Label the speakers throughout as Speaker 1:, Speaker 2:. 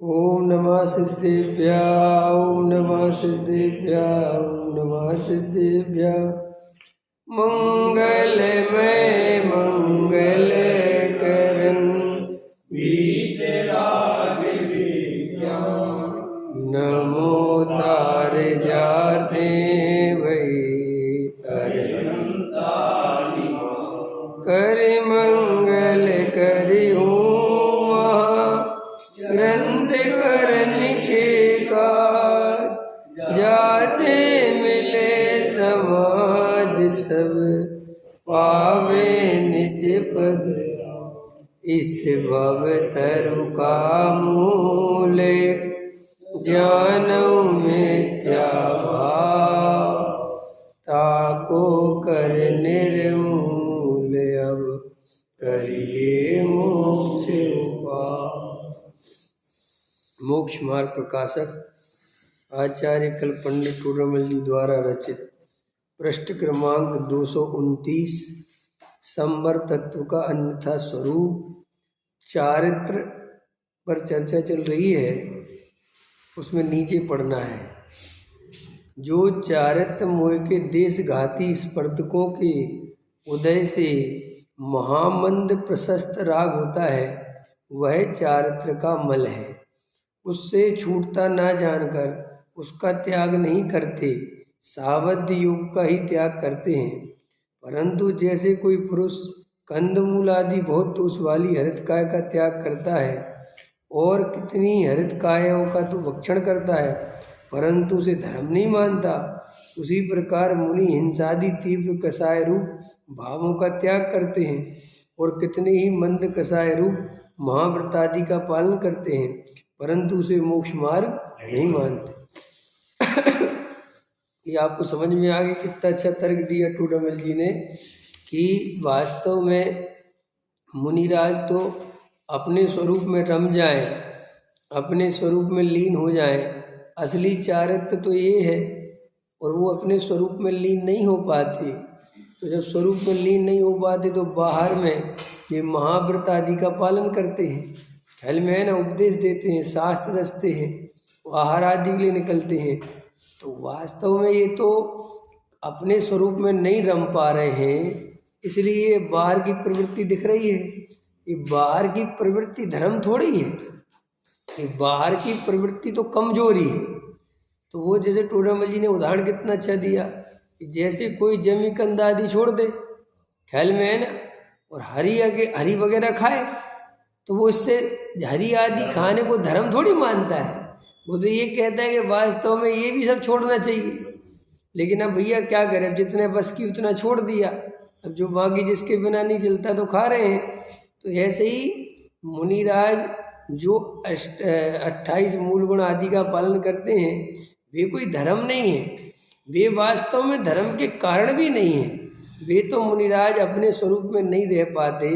Speaker 1: ओम नमः सिद्धेभ्यः ओम नमः सिद्धेभ्यः ओम नमः सिद्धेभ्यः। मंगलमय मंगल करन वीतराग विज्ञान, नमो तार जाते वही कर मंगल करियो ग्रंथ करन के काज, जाते मिले समाज सब पावे निज पद। इस भव तरु का मूल जानऊ मिथ्या भाव, ताको कर निर्मूल अब करिए मोक्ष उपाय। मोक्ष मार्ग प्रकाशक आचार्य कल पंडित टूडरमल जी द्वारा रचित पृष्ठ क्रमांक 229 संवर तत्व का अन्यथा स्वरूप चारित्र पर चर्चा चल रही है। उसमें नीचे पढ़ना है। जो चारित्र मोह के देशघाती स्पर्धकों के उदय से महामंद प्रशस्त राग होता है, वह चारित्र का मल है। उससे छूटता ना जानकर उसका त्याग नहीं करते, सावध्य योग का ही त्याग करते हैं। परंतु जैसे कोई पुरुष कंदमूल आदि बहुत दोष वाली हरितकाय का त्याग करता है और कितनी हरितकायों का तो भक्षण करता है, परंतु उसे धर्म नहीं मानता, उसी प्रकार मुनि हिंसादि तीव्र कसाय रूप भावों का त्याग करते हैं और कितने ही मंद कसाय रूप महाव्रत आदि का पालन करते हैं, परंतु उसे मोक्ष मार्ग नहीं मानते। ये आपको समझ में आ गया कितना अच्छा तर्क दिया टूडरमल जी ने कि वास्तव में मुनिराज तो अपने स्वरूप में रम जाए, अपने स्वरूप में लीन हो जाए। असली चारित्र तो ये है, और वो अपने स्वरूप में लीन नहीं हो पाते। तो जब स्वरूप में लीन नहीं हो पाते तो बाहर में ये महाव्रत आदि का पालन करते हैं, हल में है ना, उपदेश देते हैं, शास्त्र रचते हैं, आहार आदि के लिए निकलते हैं। तो वास्तव में ये तो अपने स्वरूप में नहीं रम पा रहे हैं, इसलिए बाहर की प्रवृत्ति दिख रही है। ये बाहर की प्रवृत्ति धर्म थोड़ी है, ये बाहर की प्रवृत्ति तो कमजोरी है। तो वो जैसे टूडरमल जी ने उदाहरण कितना अच्छा दिया कि जैसे कोई जमी कंद आदि छोड़ दे, ख्याल में है ना, और हरी वगैरह खाए, तो वो इससे हरी आदि खाने को धर्म थोड़ी मानता है। वो तो ये कहता है कि वास्तव में ये भी सब छोड़ना चाहिए। लेकिन अब भैया क्या करें, अब जितने बस की उतना छोड़ दिया, अब जो बाकी जिसके बिना नहीं चलता तो खा रहे हैं। तो ऐसे ही मुनिराज जो 28 मूल गुण आदि का पालन करते हैं, वे कोई धर्म नहीं है, वे वास्तव में धर्म के कारण भी नहीं है। वे तो मुनिराज अपने स्वरूप में नहीं रह पाते,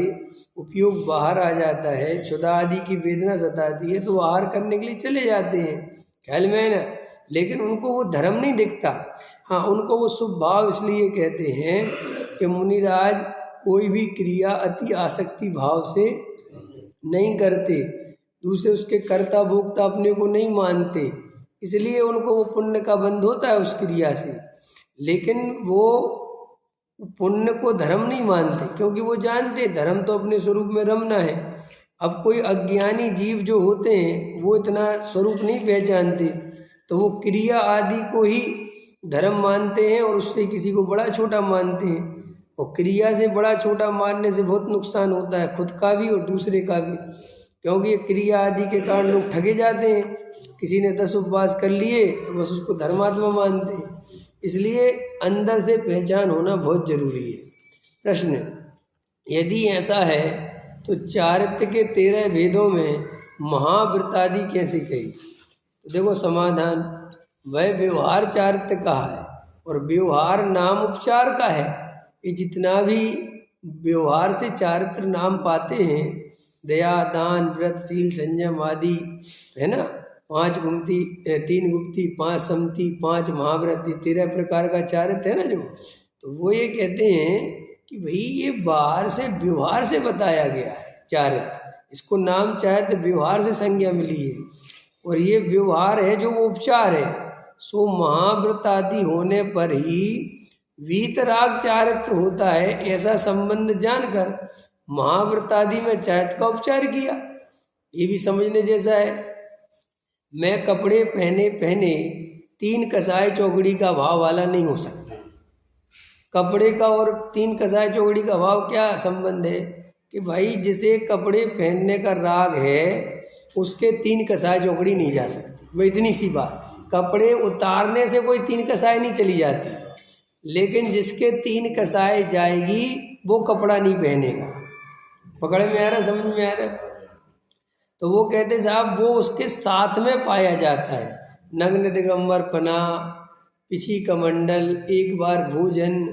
Speaker 1: उपयोग बाहर आ जाता है, क्षुधा आदि की वेदना सताती है तो आहार करने के लिए चले जाते हैं, ख्याल में है ना, लेकिन उनको वो धर्म नहीं दिखता। हाँ, उनको वो शुभ भाव इसलिए कहते हैं कि मुनिराज कोई भी क्रिया अति आसक्ति भाव से नहीं करते, दूसरे उसके कर्ता भोक्ता अपने को नहीं मानते, इसलिए उनको वो पुण्य का बंध होता है उस क्रिया से। लेकिन वो पुण्य को धर्म नहीं मानते, क्योंकि वो जानते धर्म तो अपने स्वरूप में रमना है। अब कोई अज्ञानी जीव जो होते हैं वो इतना स्वरूप नहीं पहचानते, तो वो क्रिया आदि को ही धर्म मानते हैं और उससे किसी को बड़ा छोटा मानते हैं। और क्रिया से बड़ा छोटा मानने से बहुत नुकसान होता है, खुद का भी और दूसरे का भी, क्योंकि ये क्रिया आदि के कारण लोग ठगे जाते हैं। किसी ने 10 उपवास कर लिए तो बस उसको धर्मात्मा मानते हैं, इसलिए अंदर से पहचान होना बहुत जरूरी है। प्रश्न, यदि ऐसा है तो चारित्र के 13 भेदों में महाव्रत आदि कैसे कही? तो देखो समाधान, वह व्यवहार चारित्र कहा है और व्यवहार नाम उपचार का है। ये जितना भी व्यवहार से चारित्र नाम पाते हैं, दया, दान, व्रत, शील, संयम आदि, है ना, 5 गुप्ती, 3 गुप्ती, 5 समती, 5 महाव्रत, 13 प्रकार का चारित्र है ना जो, तो वो ये कहते हैं कि भाई ये बाहर से व्यवहार से बताया गया है चारित्र, इसको नाम चाहे तो व्यवहार से संज्ञा मिली है। और ये व्यवहार है जो वो उपचार है। सो महाव्रत आदि होने पर ही वीतराग चारित्र होता है, ऐसा संबंध जानकर महाव्रत आदि में चैत का उपचार किया। ये भी समझने जैसा है। मैं कपड़े पहने पहने 3 कसाई चौकड़ी का भाव वाला नहीं हो सकता। कपड़े का और 3 कसाई चौकड़ी का भाव क्या संबंध है कि भाई जिसे कपड़े पहनने का राग है उसके 3 कसाई चौकड़ी नहीं जा सकती। भाई इतनी सी बात, कपड़े उतारने से कोई 3 कसाई नहीं चली जाती, लेकिन जिसके 3 कसाई जाएगी वो कपड़ा नहीं पहनेगा। पकड़ में आ रहा, समझ में आ रहा? तो वो कहते साहब वो उसके साथ में पाया जाता है। नग्न दिगंबर पना, पिछी कमंडल, एक बार भोजन,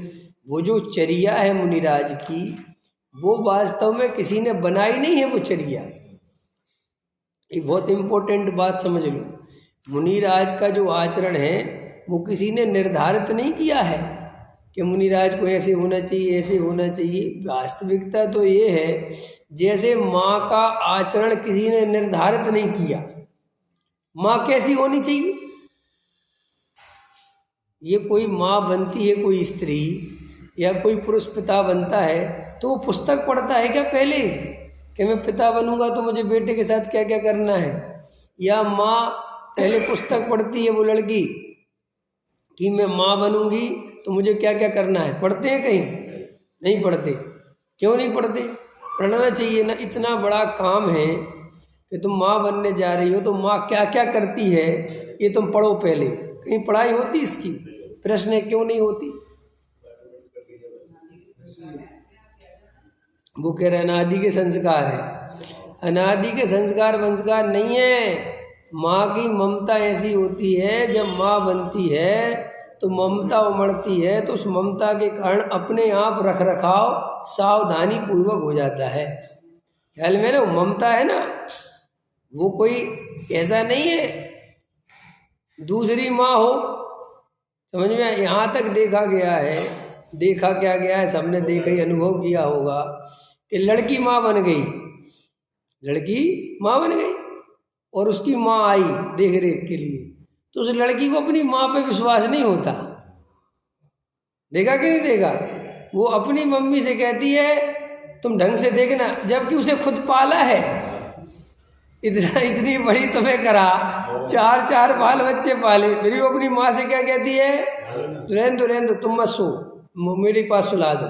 Speaker 1: वो जो चर्या है मुनिराज की, वो वास्तव में किसी ने बनाई नहीं है वो चर्या। ये बहुत इम्पोर्टेंट बात समझ लो। मुनिराज का जो आचरण है वो किसी ने निर्धारित नहीं किया है कि मुनिराज को ऐसे होना चाहिए, ऐसे होना चाहिए। वास्तविकता तो ये है जैसे माँ का आचरण किसी ने निर्धारित नहीं किया। माँ कैसी होनी चाहिए, ये कोई माँ बनती है, कोई स्त्री या कोई पुरुष पिता बनता है तो वो पुस्तक पढ़ता है क्या पहले कि मैं पिता बनूंगा तो मुझे बेटे के साथ क्या क्या करना है? या माँ पहले पुस्तक पढ़ती है वो लड़की कि मैं माँ बनूंगी तो मुझे क्या क्या करना है? पढ़ते हैं कहीं? नहीं पढ़ते। क्यों नहीं पढ़ते? पढ़ना चाहिए ना। इतना बड़ा काम है कि तुम माँ बनने जा रही हो तो माँ क्या क्या करती है ये तुम पढ़ो पहले। कहीं पढ़ाई होती इसकी? प्रश्न है क्यों नहीं होती? वो कह रहे अनादि के संस्कार है। अनादि के संस्कार वंस्कार नहीं है। माँ की ममता ऐसी होती है, जब माँ बनती है तो ममता उमड़ती है, तो उस ममता के कारण अपने आप रख रखाव सावधानी पूर्वक हो जाता है। ख्याल में ना, ममता है ना, वो कोई ऐसा नहीं है दूसरी माँ हो। समझ में? यहाँ तक देखा गया है, देखा क्या गया है, सबने देखा ही अनुभव किया होगा कि लड़की माँ बन गई, लड़की माँ बन गई और उसकी माँ आई देख रेख के लिए, तो उस लड़की को अपनी माँ पे विश्वास नहीं होता। देखा कि नहीं देखा? वो अपनी मम्मी से कहती है तुम ढंग से देखना, जबकि उसे खुद पाला है। इतनी बड़ी तुम्हें करा, 4 बाल बच्चे पाले, फिर वो अपनी माँ से क्या कहती है? रहने दो तुम मत सो, मेरे पास सुला दो,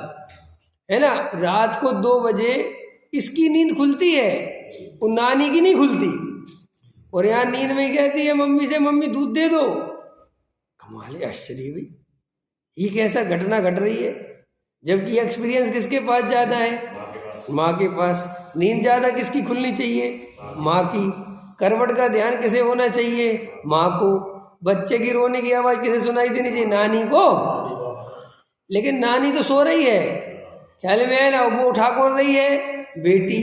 Speaker 1: है ना। रात को 2 बजे इसकी नींद खुलती है, वो नानी की नहीं खुलती, और यहाँ नींद में कहती है मम्मी से मम्मी दूध दे दो। कमाल है, आश्चर्य भाई, ये कैसा घटना घट रही है? जबकि एक्सपीरियंस किसके पास ज़्यादा है? माँ के पास। नींद ज़्यादा किसकी खुलनी चाहिए? माँ की। करवट का ध्यान किसे होना चाहिए? माँ को। बच्चे की रोने की आवाज़ किसे सुनाई देनी चाहिए? नानी को। लेकिन नानी तो सो रही है, ख्याल में है ना, वो उठा कौन रही है? बेटी।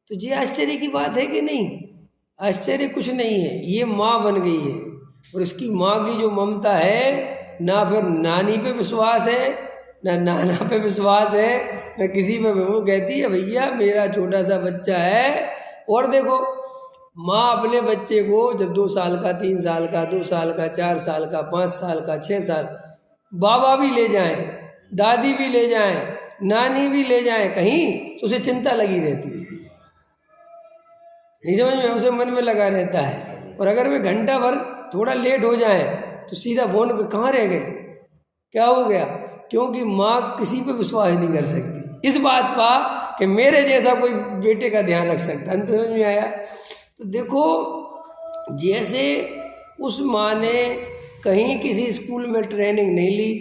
Speaker 1: तो ये आश्चर्य की बात है कि नहीं? आश्चर्य कुछ नहीं है, ये माँ बन गई है और उसकी माँ की जो ममता है, ना फिर नानी पे विश्वास है, ना नाना पे विश्वास है, ना किसी पे। वो कहती है भैया मेरा छोटा सा बच्चा है। और देखो, माँ अपने बच्चे को जब 2 साल का, 3 साल का, 2 साल का, 4 साल का, 5 साल का, 6 साल, बाबा भी ले जाएं, दादी भी ले जाएं, नानी भी ले जाएं कहीं, तो उसे चिंता लगी रहती है। नहीं समझ में? उसे मन में लगा रहता है। और अगर वे घंटा भर थोड़ा लेट हो जाए तो सीधा फोन पे, कहाँ रह गए, क्या हो गया? क्योंकि माँ किसी पे विश्वास नहीं कर सकती इस बात पा कि मेरे जैसा कोई बेटे का ध्यान रख सकता। अंत समझ में आया? तो देखो, जैसे उस माँ ने कहीं किसी स्कूल में ट्रेनिंग नहीं ली,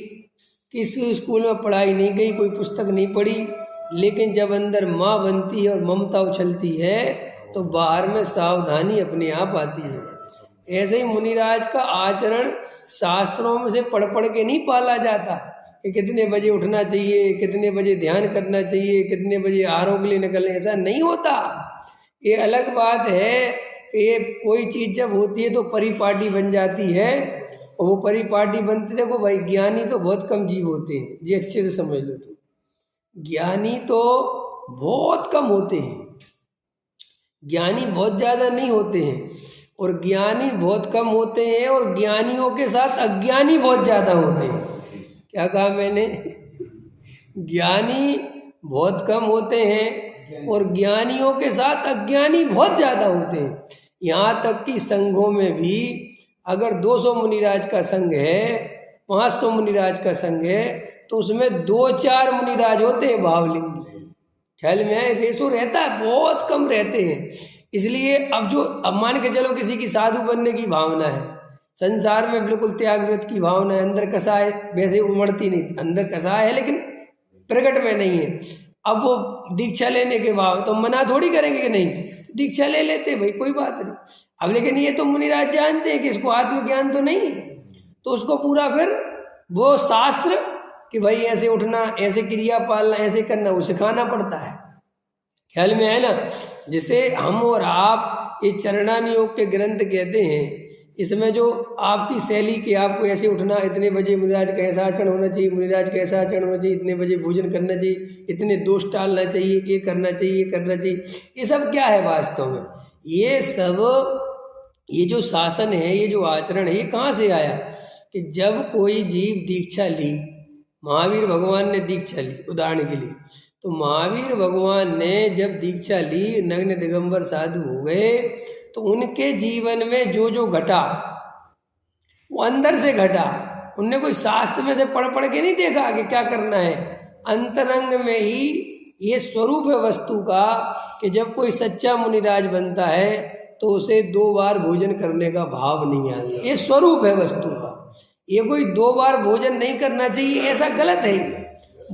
Speaker 1: किसी स्कूल में पढ़ाई नहीं गई, कोई पुस्तक नहीं पढ़ी, लेकिन जब अंदर माँ बनती है और ममता उछलती है तो बाहर में सावधानी अपने आप आती है। ऐसे ही मुनिराज का आचरण शास्त्रों में से पढ़ पढ़ के नहीं पाला जाता कि कितने बजे उठना चाहिए, कितने बजे ध्यान करना चाहिए, कितने बजे आहारों के लिए निकलने, ऐसा नहीं होता। ये अलग बात है कि ये कोई चीज़ जब होती है तो परिपाटी बन जाती है, और वो परिपाटी बनती, देखो भाई ज्ञानी तो बहुत कम जीव होते हैं, जी अच्छे से समझ लो। तो ज्ञानी तो बहुत कम होते हैं, ज्ञानी बहुत ज़्यादा नहीं होते हैं। और ज्ञानी बहुत कम होते हैं, और ज्ञानियों के साथ अज्ञानी बहुत ज़्यादा होते हैं। क्या कहा मैंने? ज्ञानी बहुत कम होते हैं और ज्ञानियों के साथ अज्ञानी बहुत ज़्यादा होते हैं। यहाँ तक कि संघों में भी अगर 200 मुनिराज का संघ है, 500 मुनिराज का संघ है, तो उसमें 2-4 मुनिराज होते हैं भावलिंगी। ख्याल में है? रेशो रहता है, बहुत कम रहते हैं। इसलिए अब मान के चलो किसी की साधु बनने की भावना है, संसार में बिल्कुल त्याग व्रत की भावना है, अंदर कसा है, वैसे उमड़ती नहीं, अंदर कसा है लेकिन प्रकट में नहीं है। अब वो दीक्षा लेने के बाद तो मना थोड़ी करेंगे कि नहीं, दीक्षा ले लेते भाई, कोई बात नहीं। अब लेकिन ये तो मुनिराज जानते हैं कि इसको आत्मज्ञान तो नहीं है, तो उसको पूरा फिर वो शास्त्र कि भाई ऐसे उठना, ऐसे क्रिया पालना, ऐसे करना, वो सिखाना पड़ता है। ख्याल में है ना? जिसे हम और आप ये चरणान योग के ग्रंथ कहते हैं, इसमें जो आपकी शैली के आपको ऐसे उठना, इतने बजे मुनिराज का ऐसा आचरण होना चाहिए, मुनिराज का ऐसा आचरण होना चाहिए, इतने बजे भोजन करना चाहिए, इतने दोष टालना चाहिए, ये करना चाहिए, ये करना चाहिए, ये सब क्या है वास्तव में? ये सब ये जो शासन है, ये जो आचरण है, ये कहाँ से आया? कि जब कोई जीव दीक्षा ली, महावीर भगवान ने दीक्षा ली उदाहरण के लिए, तो महावीर भगवान ने जब दीक्षा ली, नग्न दिगंबर साधु हो गए, तो उनके जीवन में जो जो घटा वो अंदर से घटा। उनने कोई शास्त्र में से पढ़ पढ़ के नहीं देखा कि क्या करना है, अंतरंग में ही ये स्वरूप है वस्तु का कि जब कोई सच्चा मुनिराज बनता है तो उसे 2 बार भोजन करने का भाव नहीं आता। ये स्वरूप है वस्तु का। ये कोई 2 बार भोजन नहीं करना चाहिए ऐसा गलत है,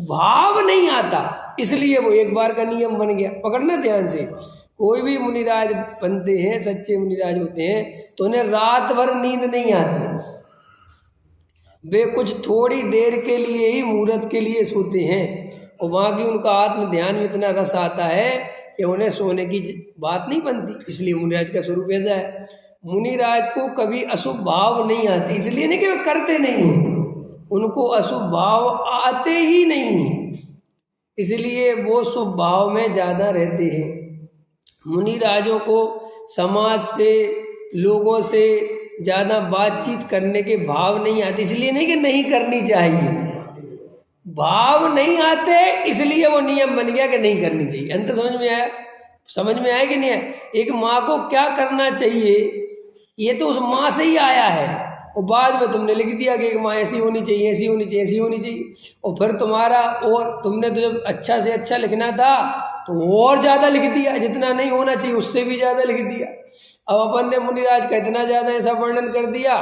Speaker 1: भाव नहीं आता, इसलिए वो 1 बार का नियम बन गया। पकड़ना ध्यान से, कोई भी मुनिराज बनते हैं, सच्चे मुनिराज होते हैं, तो उन्हें रात भर नींद नहीं आती, वे कुछ थोड़ी देर के लिए ही मुहूर्त के लिए सोते हैं, और वहाँ की उनका आत्म ध्यान में इतना रस आता है कि उन्हें सोने की बात नहीं बनती। इसलिए मुनिराज का स्वरूप ऐसा है। मुनिराज को कभी अशुभ भाव नहीं आती, इसलिए नहीं कि वे करते नहीं हैं, उनको अशुभ भाव आते ही नहीं हैं, इसलिए वो शुभ भाव में ज़्यादा रहते हैं। मुनिराजों को समाज से, लोगों से ज़्यादा बातचीत करने के भाव नहीं आते, इसलिए नहीं कि नहीं करनी चाहिए, भाव नहीं आते इसलिए वो नियम बन गया कि नहीं करनी चाहिए। अंतर समझ में आया? समझ में आया कि नहीं आया? एक माँ को क्या करना चाहिए ये तो उस माँ से ही आया है, और बाद में तुमने लिख दिया कि एक माँ ऐसी होनी चाहिए, ऐसी होनी चाहिए, ऐसी होनी चाहिए, और फिर तुम्हारा, और तुमने तो जब अच्छा से अच्छा लिखना था तो और ज़्यादा लिख दिया, जितना नहीं होना चाहिए उससे भी ज़्यादा लिख दिया। अब अपन ने मुनिराज का इतना ज़्यादा ऐसा वर्णन कर दिया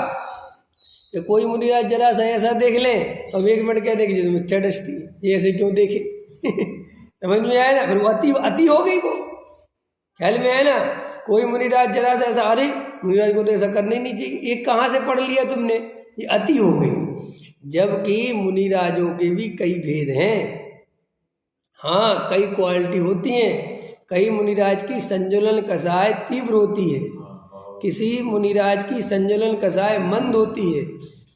Speaker 1: कि कोई मुनिराज जरा सा ऐसा देख लें तो अब 1 मिनट कह दे कि मिथ्या दृष्टि है, ये ऐसे क्यों देखे? समझ में आया ना? फिर वो अति हो गई, वो ख्याल में आया ना? कोई मुनिराज जरा सा ऐसा, अरे मुनिराज को तो ऐसा करना ही नहीं चाहिए, ये कहाँ से पढ़ लिया तुमने, ये अति हो गई। जबकि मुनिराजों के भी कई भेद हैं, हाँ कई क्वालिटी होती हैं। कई मुनिराज की संजुलन कसाय तीव्र होती है, किसी मुनिराज की संजुलन कसाय मंद होती है,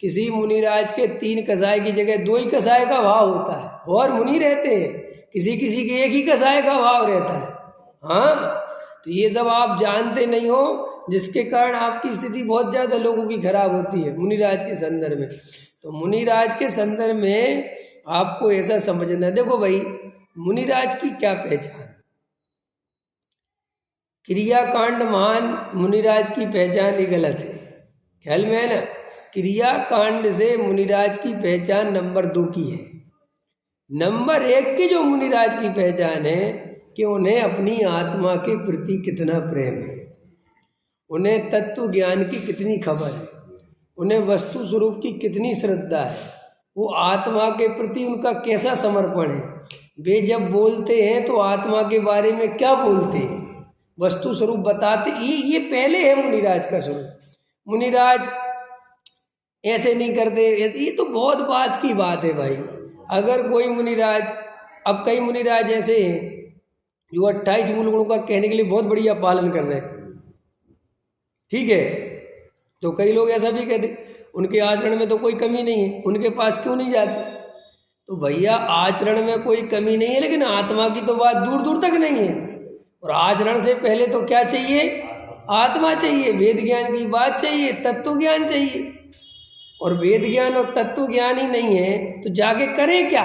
Speaker 1: किसी मुनिराज के 3 कसाय की जगह 2 ही कसाय का भाव होता है, और मुनि रहते हैं किसी किसी के 1 ही कसाय का भाव रहता है। हाँ, तो ये सब आप जानते नहीं हो, जिसके कारण आपकी स्थिति बहुत ज़्यादा लोगों की खराब होती है मुनिराज के संदर्भ में। तो मुनिराज के संदर्भ में आपको ऐसा समझना है, देखो भाई मुनिराज की क्या पहचान, क्रियाकांड महान मुनिराज की पहचान ही गलत है, ख्याल में है ना? क्रियाकांड से मुनिराज की पहचान नंबर 2 की है। नंबर 1 की जो मुनिराज की पहचान है कि उन्हें अपनी आत्मा के प्रति कितना प्रेम है, उन्हें तत्व ज्ञान की कितनी खबर है, उन्हें वस्तु स्वरूप की कितनी श्रद्धा है, वो आत्मा के प्रति उनका कैसा समर्पण है। वे जब बोलते हैं तो आत्मा के बारे में क्या बोलते हैं, वस्तु स्वरूप बताते, ये पहले है मुनिराज का स्वरूप। मुनिराज ऐसे नहीं करते, ये तो बहुत बात की बात है भाई। अगर कोई मुनिराज, अब कई मुनिराज ऐसे हैं जो 28 मूल गुणों का कहने के लिए बहुत बढ़िया पालन कर रहे हैं, ठीक है, तो कई लोग ऐसा भी कहते उनके आचरण में तो कोई कमी नहीं है, उनके पास क्यों नहीं जाते? तो भैया आचरण में कोई कमी नहीं है, लेकिन आत्मा की तो बात दूर दूर तक नहीं है। और आचरण से पहले तो क्या चाहिए? आत्मा चाहिए, वेद ज्ञान की बात चाहिए, तत्व ज्ञान चाहिए। और वेद ज्ञान और तत्व ज्ञान ही नहीं है तो जाके करें क्या?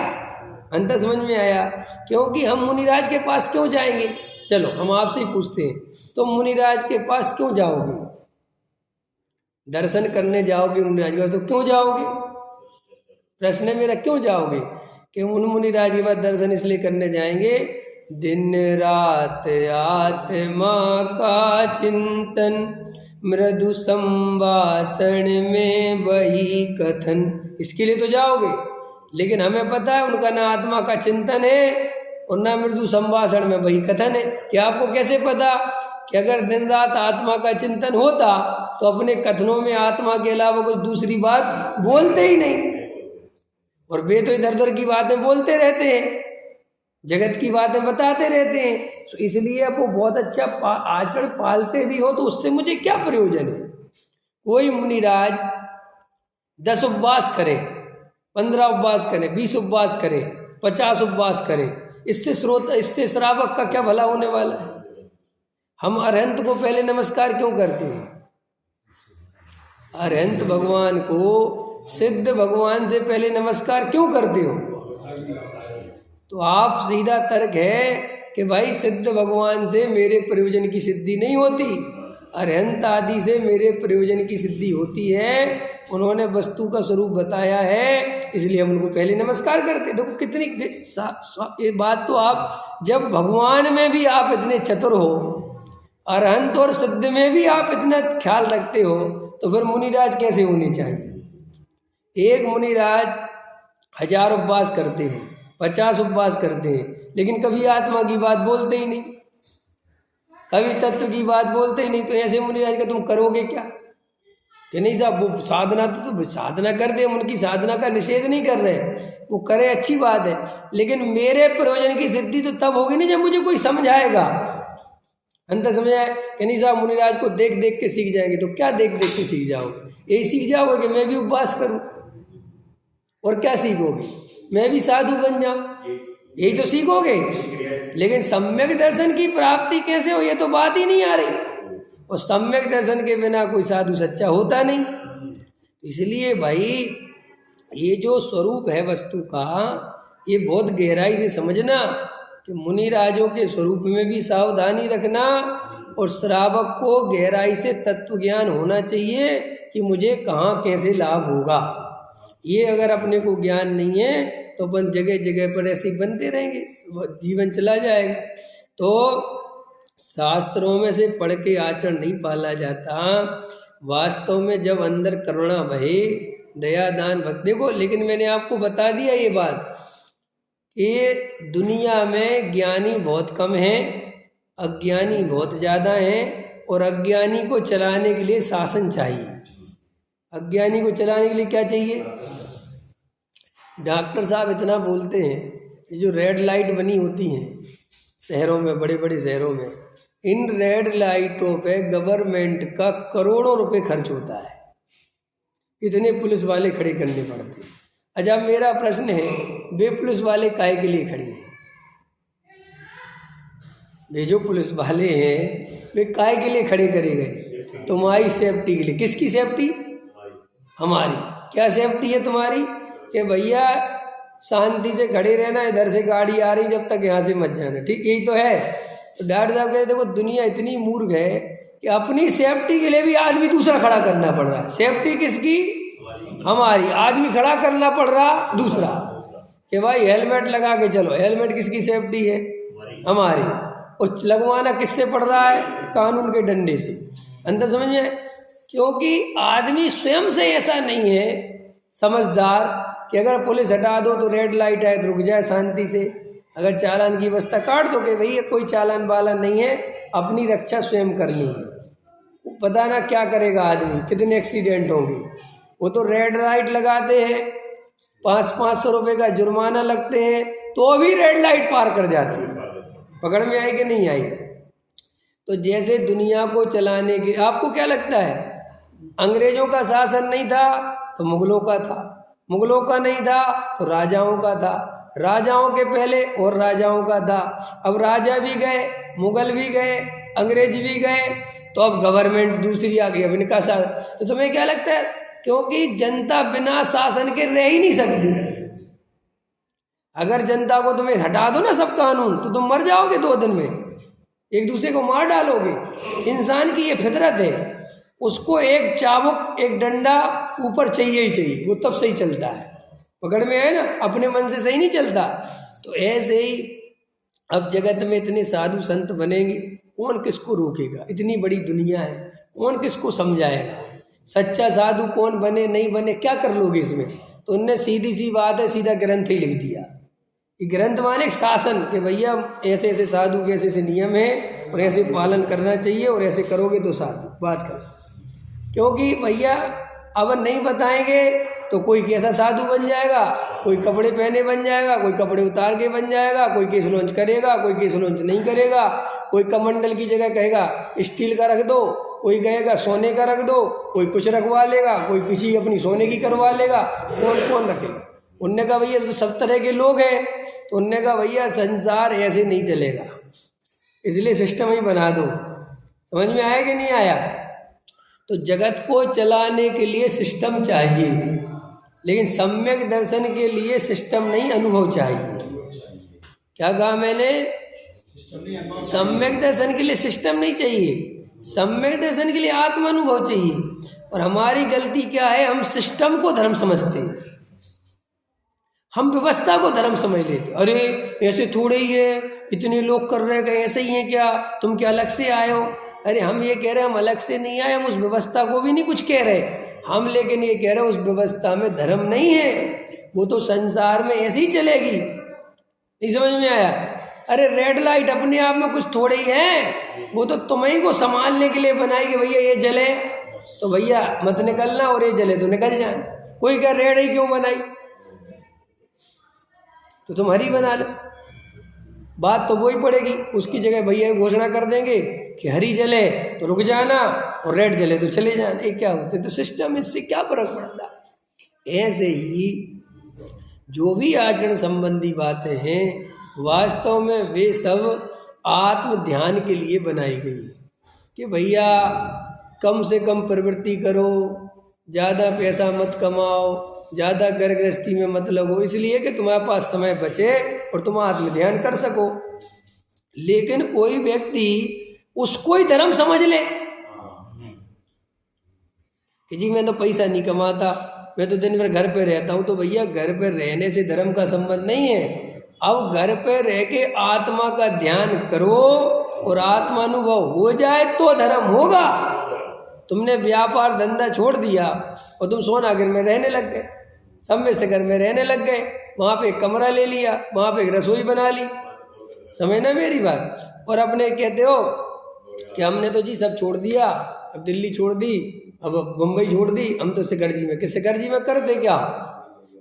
Speaker 1: अंतर समझ में आया? क्योंकि हम मुनिराज के पास क्यों जाएंगे? चलो हम आपसे ही पूछते हैं, तो मुनिराज के पास क्यों जाओगे? दर्शन करने जाओगे मुनिराज के पास तो क्यों जाओगे? प्रश्न है मेरा, क्यों जाओगे? कि उन मुनिराज के पास दर्शन इसलिए करने जाएंगे, दिन रात आत्मा का चिंतन, मृदु संभाषण में वही कथन, इसके लिए तो जाओगे। लेकिन हमें पता है उनका ना आत्मा का चिंतन है और ना मृदु संभाषण में वही कथन है। कि आपको कैसे पता कि अगर दिन रात आत्मा का चिंतन होता तो अपने कथनों में आत्मा के अलावा कुछ दूसरी बात बोलते ही नहीं। और वे तो इधर उधर की बातें बोलते रहते हैं, जगत की बातें बताते रहते हैं। तो इसलिए आप वो बहुत अच्छा आचरण पालते भी हो तो उससे मुझे क्या प्रयोजन है? कोई मुनिराज 10 उपवास करे, 15 उपवास करे, 20 उपवास करे, 50 उपवास करे, इससे श्रावक का क्या भला होने वाला है? हम अरहंत को पहले नमस्कार क्यों करते हैं? अरहंत भगवान को, सिद्ध भगवान से पहले नमस्कार क्यों करते हो? तो आप सीधा तर्क है कि भाई सिद्ध भगवान से मेरे प्रयोजन की सिद्धि नहीं होती, अरहंत आदि से मेरे प्रयोजन की सिद्धि होती है। उन्होंने वस्तु का स्वरूप बताया है, इसलिए हम उनको पहले नमस्कार करते। देखो कितनी ये बात। तो आप जब भगवान में भी आप इतने चतुर हो, अरहंत और सिद्ध में भी आप इतना ख्याल रखते हो, तो फिर मुनिराज कैसे होने चाहिए? एक मुनिराज 1000 उपवास करते हैं, 50 उपवास करते हैं, लेकिन कभी आत्मा की बात बोलते ही नहीं, कभी तत्व की बात बोलते ही नहीं। तो ऐसे मुनिराज का तुम करोगे क्या? कि नहीं साहब वो साधना तो साधना कर दे, उनकी साधना का निषेध नहीं कर रहे, वो करे अच्छी बात है, लेकिन मेरे प्रयोजन की सिद्धि तो तब होगी नहीं जब मुझे कोई समझाएगा। अंतर समझाए कि नहीं साहब मुनिराज को देख देख के सीख जाएंगे। तो क्या देख देख के सीख जाओगे? यही सीख जाओगे कि मैं भी उपवास करूं। और क्या सीखोगे? मैं भी साधु बन जाऊं, यही तो सीखोगे। लेकिन सम्यक दर्शन की प्राप्ति कैसे हो, ये तो बात ही नहीं आ रही। और सम्यक दर्शन के बिना कोई साधु सच्चा होता नहीं। इसलिए भाई ये जो स्वरूप है वस्तु का, ये बहुत गहराई से समझना कि मुनिराजों के स्वरूप में भी सावधानी रखना, और श्रावक को गहराई से तत्व ज्ञान होना चाहिए कि मुझे कहाँ कैसे लाभ होगा। ये अगर अपने को ज्ञान नहीं है तो अपन जगह जगह पर ऐसे ही बनते रहेंगे, जीवन चला जाएगा। तो शास्त्रों में से पढ़ के आचरण नहीं पाला जाता। वास्तव में जब अंदर करुणा बहे, दया दान भक्ति, देखो लेकिन मैंने आपको बता दिया ये बात, ये दुनिया में ज्ञानी बहुत कम हैं, अज्ञानी बहुत ज़्यादा हैं। और अज्ञानी को चलाने के लिए शासन चाहिए। अज्ञानी को चलाने के लिए क्या चाहिए? डॉक्टर साहब इतना बोलते हैं, ये जो रेड लाइट बनी होती हैं शहरों में, बड़े बड़े शहरों में, इन रेड लाइटों पे गवर्नमेंट का करोड़ों रुपए खर्च होता है, इतने पुलिस वाले खड़े करने पड़ते हैं। अच्छा मेरा प्रश्न है, वे पुलिस वाले काहे के लिए खड़े हैं? वे जो पुलिस वाले हैं वे काहे के लिए खड़े करे गए? तुम्हारी सेफ्टी के लिए। किसकी सेफ्टी? हमारी। क्या सेफ्टी है तुम्हारी? कि भैया शांति से खड़े रहना, इधर से गाड़ी आ रही जब तक यहाँ से मत जाना, ठीक, यही तो है। तो डॉक्टर साहब कहते देखो दुनिया इतनी मूर्ख है कि अपनी सेफ्टी के लिए भी आदमी दूसरा खड़ा करना पड़ रहा है। सेफ्टी किसकी? हमारी। आदमी खड़ा करना पड़ रहा दूसरा, कि भाई हेलमेट लगा के चलो। हेलमेट किसकी सेफ्टी है? हमारी। और लगवाना किससे पड़ रहा है? कानून के डंडे से। अंदर समझ में? क्योंकि आदमी स्वयं से ऐसा नहीं है समझदार कि अगर पुलिस हटा दो तो रेड लाइट है तो रुक जाए शांति से, अगर चालान की व्यवस्था काट दो कि भैया कोई चालान वालान नहीं है, अपनी रक्षा स्वयं करनी है। पता ना क्या करेगा आदमी, कितने एक्सीडेंट होंगे। वो तो रेड लाइट लगाते हैं, 500 रुपये का जुर्माना लगते हैं, तो भी रेड लाइट पार कर जाते हैं। पकड़ में आई कि नहीं आई? तो जैसे दुनिया को चलाने के, आपको क्या लगता है अंग्रेजों का शासन नहीं था तो मुगलों का था, मुगलों का नहीं था तो राजाओं का था, राजाओं के पहले और राजाओं का था। अब राजा भी गए, मुगल भी गए, अंग्रेज भी गए, तो अब गवर्नमेंट दूसरी आ गई, अब इनका साथ। तो तुम्हें क्या लगता है, क्योंकि जनता बिना शासन के रह ही नहीं सकती। अगर जनता को तुम्हें हटा दो ना सब कानून, तो तुम मर जाओगे 2 दिन में, एक दूसरे को मार डालोगे। इंसान की ये फितरत है, उसको एक चाबुक एक डंडा ऊपर चाहिए ही चाहिए, वो तब सही चलता है। पकड़ में है ना, अपने मन से सही नहीं चलता। तो ऐसे ही अब जगत में इतने साधु संत बनेंगे, कौन किसको रोकेगा? इतनी बड़ी दुनिया है, कौन किसको समझाएगा? सच्चा साधु कौन बने नहीं बने, क्या कर लोगे इसमें? तो उनने सीधी सी बात है, सीधा ग्रंथ ही लिख दिया। ये ग्रंथ माने शासन, कि भैया ऐसे ऐसे साधु के ऐसे ऐसे नियम है और ऐसे पालन करना चाहिए, और ऐसे करोगे तो साधु बात कर। क्योंकि भैया अब नहीं बताएंगे तो कोई कैसा साधु बन जाएगा, कोई कपड़े पहने बन जाएगा, कोई कपड़े उतार के बन जाएगा, कोई केस लॉन्च करेगा, कोई केस लॉन्च नहीं करेगा, कोई कमंडल की जगह कहेगा स्टील का रख दो, कोई कहेगा सोने का रख दो, कोई कुछ रखवा लेगा, कोई पीछे अपनी सोने की करवा लेगा, कौन कौन रखेगा? उनने कहा भैया तो सब तरह के लोग हैं। तो उनने कहा भैया संसार ऐसे नहीं चलेगा, इसलिए सिस्टम ही बना दो। समझ में आया कि नहीं आया? तो जगत को चलाने के लिए सिस्टम चाहिए, लेकिन सम्यक दर्शन के लिए सिस्टम नहीं, अनुभव चाहिए। क्या कहा मैंने? सम्यक दर्शन के लिए सिस्टम नहीं चाहिए, सम्यक दर्शन के लिए आत्म अनुभव चाहिए। और हमारी गलती क्या है, हम सिस्टम को धर्म समझते हैं, हम व्यवस्था को धर्म समझ लेते। अरे ऐसे थोड़े ही है, इतने लोग कर रहे हैं, ऐसे ही हैं क्या, तुम क्या अलग से आए हो? अरे हम ये कह रहे हैं हम अलग से नहीं आए, हम उस व्यवस्था को भी नहीं कुछ कह रहे हम, लेकिन ये कह रहे हैं उस व्यवस्था में धर्म नहीं है, वो तो संसार में ऐसे ही चलेगी। नहीं समझ में आया? अरे रेड लाइट अपने आप में कुछ थोड़े ही है, वो तो तुम्हें को संभालने के लिए बनाई कि भैया ये जले तो भैया मत निकलना, और ये जले तो निकल जाना। कोई कह रेड ही क्यों बनाई, तो तुम हरी बना लो, बात तो वही पड़ेगी। उसकी जगह भैया घोषणा कर देंगे कि हरी जले तो रुक जाना और रेड जले तो चले जाना, ये क्या होते? तो सिस्टम, इससे क्या फर्क पड़ता? ऐसे ही जो भी आचरण संबंधी बातें हैं, वास्तव में वे सब आत्म ध्यान के लिए बनाई गई है कि भैया कम से कम प्रवृत्ति करो, ज़्यादा पैसा मत कमाओ, ज़्यादा घर गृहस्थी में मत लगो, इसलिए कि तुम्हारे पास समय बचे और तुम आत्म ध्यान कर सको। लेकिन कोई व्यक्ति उसको ही धर्म समझ ले कि जी मैं तो पैसा नहीं कमाता, मैं तो दिन भर घर पे रहता हूँ, तो भैया घर पे रहने से धर्म का संबंध नहीं है। अब घर पे रह के आत्मा का ध्यान करो और आत्मानुभव हो जाए तो धर्म होगा। तुमने व्यापार धंधा छोड़ दिया और तुम सोनागर में रहने लग गए, सम्मेशगर में रहने लग गए, वहाँ पे एक कमरा ले लिया, वहाँ पे एक रसोई बना ली, समझना मेरी बात। और अपने कहते हो कि हमने तो जी सब छोड़ दिया, अब दिल्ली छोड़ दी, अब बम्बई छोड़ दी, हम तो सिकरजी में। सिकरजी में करते क्या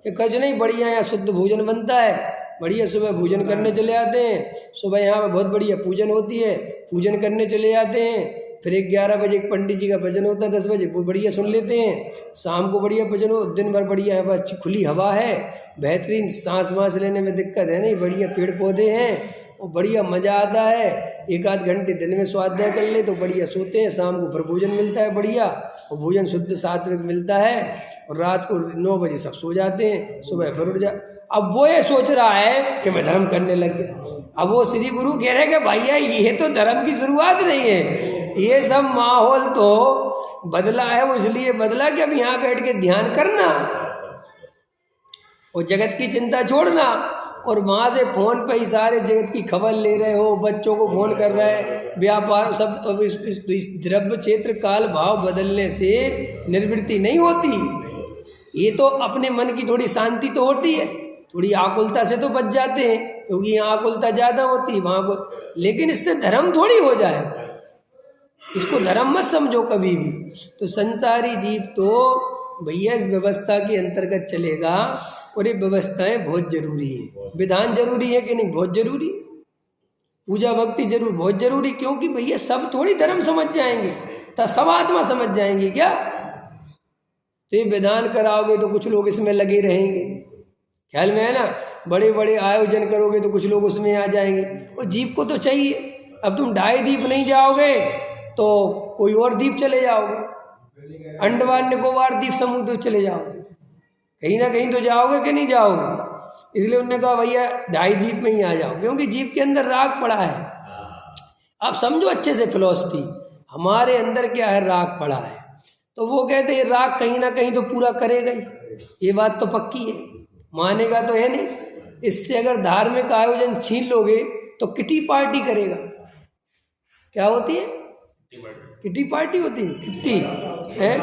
Speaker 1: कि कुछ नहीं, बढ़िया यहाँ शुद्ध भोजन बनता है, बढ़िया सुबह भोजन करने चले जाते हैं, सुबह यहाँ पर बहुत बढ़िया पूजन होती है, पूजन करने चले जाते हैं, फिर 11 बजे एक पंडित जी का भजन होता है, 10 बजे वो बढ़िया सुन लेते हैं, शाम को बढ़िया भजन हो, दिन भर बढ़िया है, अच्छी खुली हवा है, बेहतरीन, सांस वाँस लेने में दिक्कत है नहीं, बढ़िया पेड़ पौधे हैं और बढ़िया मज़ा आता है। 1-8 घंटे दिन में स्वाध्याय कर ले तो बढ़िया सोते हैं, शाम को फिर भोजन मिलता है बढ़िया, और भोजन शुद्ध सात्विक मिलता है, और रात को 9 बजे सब सो जाते हैं, सुबह फिर उठ जा। अब वो ये सोच रहा है कि मैं धर्म करने लग गया। अब वो श्री गुरु कह रहे हैं कि भैया ये तो धर्म की शुरुआत नहीं है, ये सब माहौल तो बदला है, वो इसलिए बदला कि अब यहाँ बैठ के ध्यान करना और जगत की चिंता छोड़ना, और वहाँ से फ़ोन पे ही सारे जगत की खबर ले रहे हो, बच्चों को फ़ोन कर रहे हैं, व्यापार सब। अब इस द्रव्य क्षेत्र काल भाव बदलने से निर्वृत्ति नहीं होती, ये तो अपने मन की थोड़ी शांति तो होती है, थोड़ी आकुलता से तो बच जाते हैं, क्योंकि यहाँ आकुलता ज़्यादा होती है वहाँ को, लेकिन इससे धर्म थोड़ी हो जाए, इसको धर्म मत समझो कभी भी। तो संसारी जीव तो भैया इस व्यवस्था के अंतर्गत चलेगा, और ये व्यवस्थाएं बहुत जरूरी है। विधान जरूरी है कि नहीं? बहुत जरूरी। पूजा भक्ति जरूर बहुत जरूरी, क्योंकि भैया सब थोड़ी धर्म समझ जाएंगे, तो सब आत्मा समझ जाएंगे क्या? तो ये विधान कराओगे तो कुछ लोग इसमें लगे रहेंगे, ख्याल में है ना, बड़े बड़े आयोजन करोगे तो कुछ लोग उसमें आ जाएंगे, और जीव को तो चाहिए। अब तुम ढाई द्वीप नहीं जाओगे तो कोई और द्वीप चले जाओगे, अंडमान निकोबार द्वीप समूह तो चले जाओगे, कहीं ना कहीं तो जाओगे कि नहीं जाओगे। इसलिए उन्होंने कहा भैया ढाई द्वीप में ही आ जाओ, क्योंकि जीव के अंदर राग पड़ा है। आप समझो अच्छे से फिलॉसफी, हमारे अंदर क्या है, राग पड़ा है। तो वो कहते हैं राग कहीं ना कहीं तो पूरा करेगा ही, ये बात तो पक्की है, मानेगा तो है नहीं। इससे अगर धार्मिक आयोजन छीन लोगे तो किटी पार्टी करेगा। क्या होती है? किटी पार्टी होती है, किट्टी है,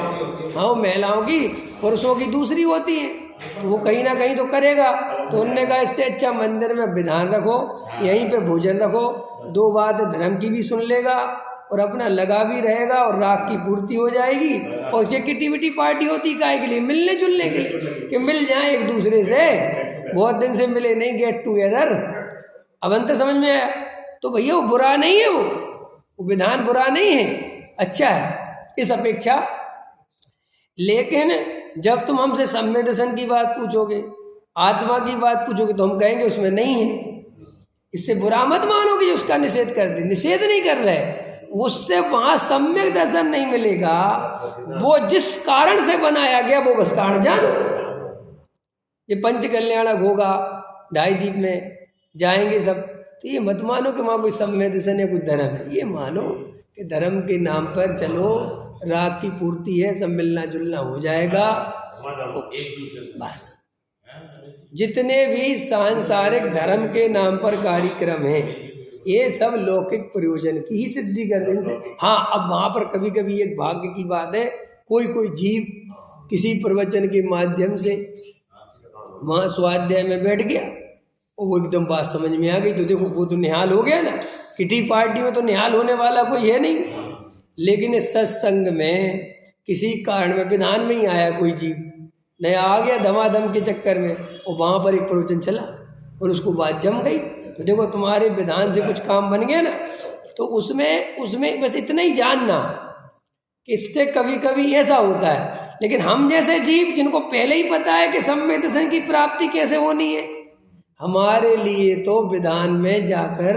Speaker 1: हाँ महिलाओं की, पुरुषों की दूसरी होती है, तो वो कहीं ना कहीं तो करेगा। तो उनने कहा इससे अच्छा मंदिर में विधान रखो, यहीं पे भोजन रखो, 2 बात धर्म की भी सुन लेगा और अपना लगा भी रहेगा और राग की पूर्ति हो जाएगी। और ये किटी विटी पार्टी होती काहे के लिए? मिलने जुलने के लिए, कि मिल जाए एक दूसरे से, बहुत दिन से मिले नहीं, गेट टुगेदर। अब अंतर समझ में आया? तो भैया वो बुरा नहीं है, वो विधान बुरा नहीं है, अच्छा है इस अपेक्षा। लेकिन जब तुम हमसे सम्य दर्शन की बात पूछोगे, आत्मा की बात पूछोगे, तो हम कहेंगे उसमें नहीं है। इससे बुरा मत मानो कि उसका निषेध कर दे, निषेध नहीं कर रहे, उससे वहां सम्यक दर्शन नहीं मिलेगा। वो जिस कारण से बनाया गया वो बस कारण जानो। ये पंच कल्याणक होगा, ढाई द्वीप में जाएंगे सब, तो ये मत मानो कि वहाँ कोई सम्य दर्शन है, कोई धर्म है। ये मानो कि धर्म के नाम पर चलो, राग की पूर्ति है, सब मिलना जुलना हो जाएगा बस। जितने भी सांसारिक धर्म के नाम पर कार्यक्रम हैं, ये सब लौकिक प्रयोजन की ही सिद्धि कर देने से। हाँ, अब वहाँ पर कभी कभी एक भाग्य की बात है, कोई जीव किसी प्रवचन के माध्यम से वहाँ स्वाध्याय में बैठ गया और वो एकदम बात समझ में आ गई, तो देखो वो तो निहाल हो गया ना। किटी पार्टी में तो निहाल होने वाला कोई है नहीं, लेकिन इस सत्संग में किसी कारण में विधान में ही आया कोई जीव नया आ गया धमाधम के चक्कर में, और वहाँ पर एक प्रवचन चला और उसको बात जम गई। तो देखो तुम्हारे विधान से कुछ काम बन गया ना। तो उसमें बस इतना ही जानना कि इससे कभी कभी ऐसा होता है। लेकिन हम जैसे जीव जिनको पहले ही पता है कि सम्यक दर्शन की प्राप्ति कैसे होनी है, हमारे लिए तो विधान में जाकर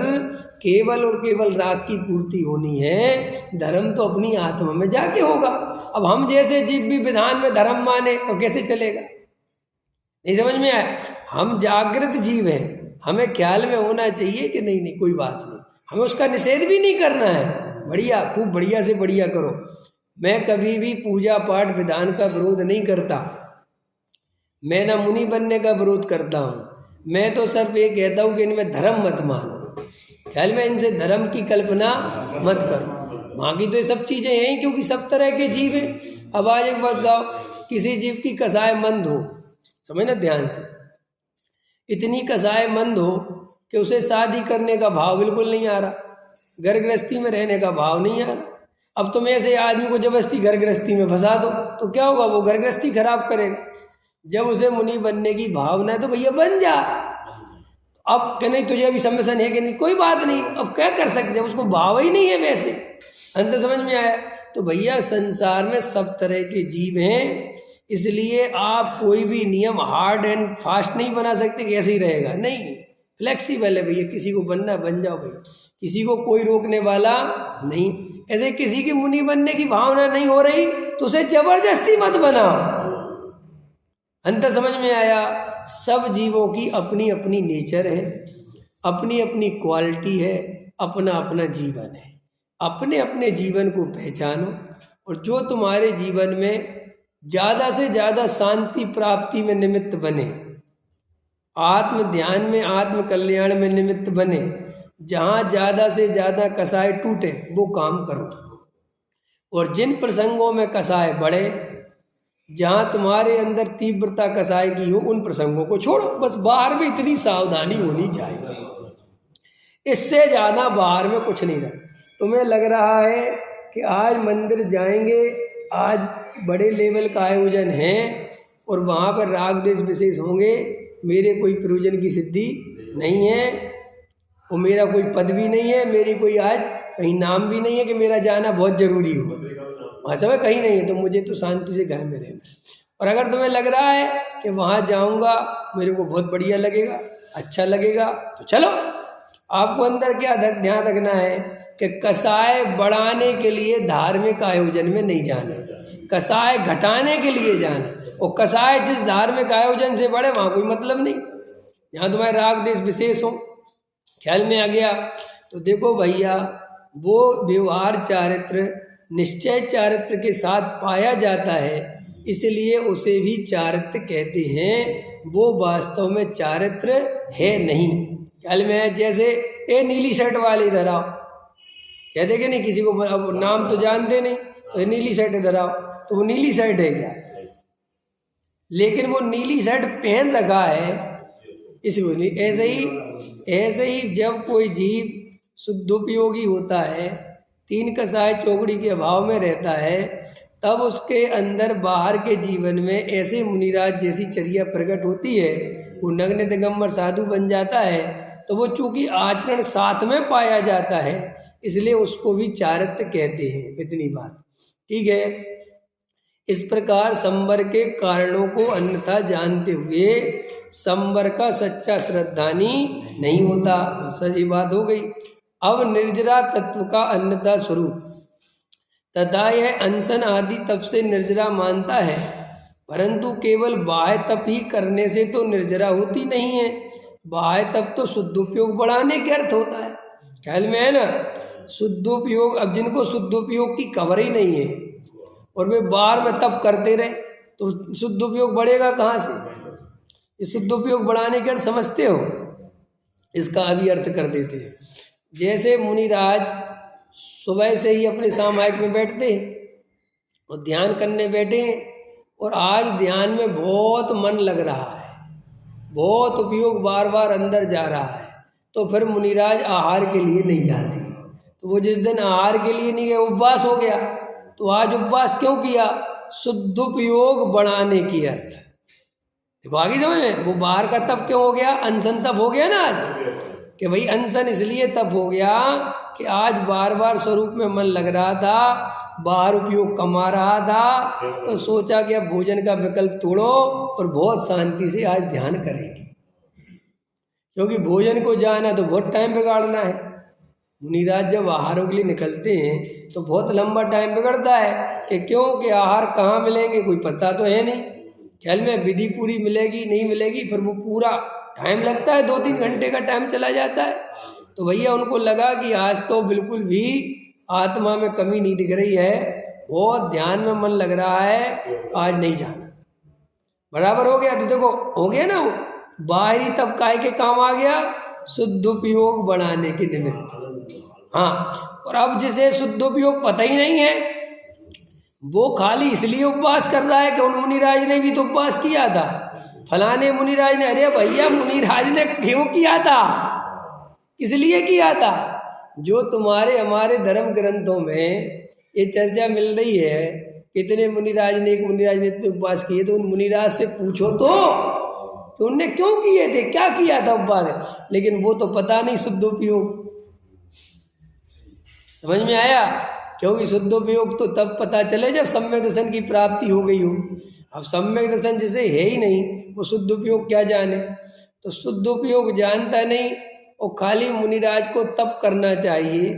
Speaker 1: केवल और केवल राग की पूर्ति होनी है। धर्म तो अपनी आत्मा में जाके होगा। अब हम जैसे जीव भी विधान में धर्म माने तो कैसे चलेगा? नहीं समझ में आया? हम जागृत जीव हैं, हमें ख्याल में होना चाहिए कि नहीं नहीं कोई बात नहीं, हमें उसका निषेध भी नहीं करना है। बढ़िया, खूब बढ़िया से बढ़िया करो। मैं कभी भी पूजा पाठ विधान का विरोध नहीं करता, मैं ना मुनि बनने का विरोध करता हूँ। मैं तो सिर्फ ये कहता हूँ कि इनमें धर्म मत मानो, ख्याल में इनसे धर्म की कल्पना मत करो। बाकी तो ये सब चीज़ें हैं क्योंकि सब तरह के जीव हैं। अब आज एक बात बताओ, किसी जीव की कसाय मंद हो, समझना ध्यान से, इतनी कसाय मंद हो कि उसे शादी करने का भाव बिल्कुल नहीं आ रहा, घर गृहस्थी में रहने का भाव नहीं आ रहा। अब तुम ऐसे आदमी को जबरदस्ती घर गृहस्थी में फंसा दो तो क्या होगा? वो घर गृहस्थी खराब करेगा। जब उसे मुनि बनने की भावना है तो भैया बन जा। अब क्या नहीं तुझे अभी सम्मेसन है कि नहीं, कोई बात नहीं, अब क्या कर सकते हैं, उसको भाव ही नहीं है वैसे। अंत समझ में आया? तो भैया संसार में सब तरह के जीव हैं, इसलिए आप कोई भी नियम हार्ड एंड फास्ट नहीं बना सकते कि ऐसे ही रहेगा, नहीं, फ्लेक्सिबल है भैया। किसी को बनना बन जाओ भैया, किसी को कोई रोकने वाला नहीं। ऐसे किसी की मुनि बनने की भावना नहीं हो रही तो उसे जबरदस्ती मत बनाओ। अंतर समझ में आया? सब जीवों की अपनी अपनी नेचर है, अपनी अपनी क्वालिटी है, अपना अपना जीवन है। अपने अपने जीवन को पहचानो और जो तुम्हारे जीवन में ज़्यादा से ज़्यादा शांति प्राप्ति में निमित्त बने, आत्म ध्यान में, आत्म कल्याण में निमित्त बने, जहाँ ज़्यादा से ज़्यादा कसाय टूटे वो काम करो। और जिन प्रसंगों में कसाय बढ़े, जहाँ तुम्हारे अंदर तीव्रता कसाय की हो, उन प्रसंगों को छोड़ो। बस बाहर में इतनी सावधानी होनी चाहिए, इससे ज़्यादा बाहर में कुछ नहीं रहा। तुम्हें लग रहा है कि आज मंदिर जाएंगे, आज बड़े लेवल का आयोजन है और वहाँ पर राग द्वेष विशेष होंगे, मेरे कोई प्रयोजन की सिद्धि नहीं है और मेरा कोई पद भी नहीं है, मेरी कोई आज कहीं नाम भी नहीं है कि मेरा जाना बहुत ज़रूरी हो, वहाँ समय कहीं नहीं है, तो मुझे तो शांति से घर में रहना। और अगर तुम्हें लग रहा है कि वहाँ जाऊँगा मेरे को बहुत बढ़िया लगेगा, अच्छा लगेगा, तो चलो, आपको अंदर क्या ध्यान रखना है कि कसाय बढ़ाने के लिए धार्मिक आयोजन में नहीं जाना, कसाय घटाने के लिए जाना। और कसाय जिस धार्मिक आयोजन से बढ़े वहाँ कोई मतलब नहीं, यहाँ तुम्हारे राग देश विशेष हो। ख्याल में आ गया? तो देखो भैया, वो व्यवहार चारित्र निश्चय चारित्र के साथ पाया जाता है, इसलिए उसे भी चारित्र कहते हैं। वो वास्तव में चारित्र है नहीं। ख्याल में है? जैसे ए नीली शर्ट वाले इधर आओ, कहते कि नहीं, किसी को अब नाम तो जानते नहीं, तो ये नीली शर्ट इधर आओ, तो वो नीली शर्ट है क्या? लेकिन वो नीली शर्ट पहन रखा है इसको नहीं। ऐसे ही जब कोई जीव शुद्धोपयोगी होता है, तीन कसाय चौकड़ी के अभाव में रहता है, तब उसके अंदर बाहर के जीवन में ऐसे मुनिराज जैसी चर्या प्रकट होती है, वो नग्न दिगंबर साधु बन जाता है। तो वो चूंकि आचरण साथ में पाया जाता है, इसलिए उसको भी चारित्र कहते हैं। इतनी बात ठीक है। इस प्रकार संवर के कारणों को अन्यथा जानते हुए संवर का सच्चा श्रद्धानी नहीं होता। सही बात हो गई। अब निर्जरा तत्व का अन्यथा स्वरूप तथा यह अनशन आदि तप से निर्जरा मानता है, परंतु केवल बाह्य तप ही करने से तो निर्जरा होती नहीं है। बाह्य तप तो शुद्धोपयोग बढ़ाने के अर्थ होता है। ख्याल में है ना? शुद्धोपयोग, अब जिनको शुद्धोपयोग की खबर ही नहीं है और वे बाहर में तप करते रहे, तो शुद्धोपयोग बढ़ेगा कहाँ से? ये शुद्धोपयोग बढ़ाने के अर्थ समझते हो? इसका अभी अर्थ कर देते हैं। जैसे मुनिराज सुबह से ही अपने सामायिक में बैठते हैं और ध्यान करने बैठे हैं, और आज ध्यान में बहुत मन लग रहा है, बहुत उपयोग बार बार अंदर जा रहा है, तो फिर मुनिराज आहार के लिए नहीं जाते। तो वो जिस दिन आहार के लिए नहीं गए, उपवास हो गया, तो आज उपवास क्यों किया? शुद्धोपयोग बढ़ाने की अर्थ। देखो आगे समझ में, वो बाहर का तप क्यों हो गया? अनशन तप हो गया ना आज, कि भाई अनशन इसलिए तप हो गया कि आज बार बार स्वरूप में मन लग रहा था, बाहर उपयोग कमा रहा था, तो सोचा कि अब भोजन का विकल्प तोड़ो और बहुत शांति से आज ध्यान करेंगे, क्योंकि भोजन को जाना तो बहुत टाइम बिगाड़ना है। मुनिराज जब आहारों के लिए निकलते हैं तो बहुत लंबा टाइम बिगड़ता है, कि क्यों कि आहार कहाँ मिलेंगे कोई पता तो है नहीं। ख्याल में विधि पूरी मिलेगी नहीं मिलेगी, फिर वो पूरा टाइम लगता है, 2-3 घंटे का टाइम चला जाता है। तो भैया उनको लगा कि आज तो बिल्कुल भी आत्मा में कमी नहीं दिख रही है, बहुत ध्यान में मन लग रहा है, आज नहीं जाना। बराबर हो गया? तो देखो हो गया ना, वो बाहरी तब काय के काम आ गया, शुद्धोपयोग बढ़ाने के निमित्त। हाँ, और अब जिसे शुद्धोपयोग पता ही नहीं है, वो खाली इसलिए उपवास कर रहा है कि उन मुनिराज ने भी तो उपवास किया था, फलाने मुनिराज ने। अरे भैया, मुनिराज ने क्यों किया था? किस लिए किया था? जो तुम्हारे हमारे धर्म ग्रंथों में ये चर्चा मिल रही है, कितने मुनिराज ने, एक मुनिराज ने उपवास किए, तो उन मुनिराज से पूछो तो उनने क्यों किए थे, क्या किया था उपवास। लेकिन वो तो पता नहीं शुद्धोपयोग। समझ में आया? क्योंकि शुद्धोपयोग तो तब पता चले जब सम्यक दर्शन की प्राप्ति हो गई हो। अब सम्यक दर्शन जिसे है ही नहीं, वो शुद्धोपयोग क्या जाने। तो शुद्धोपयोग जानता नहीं, और खाली मुनिराज को तप करना चाहिए,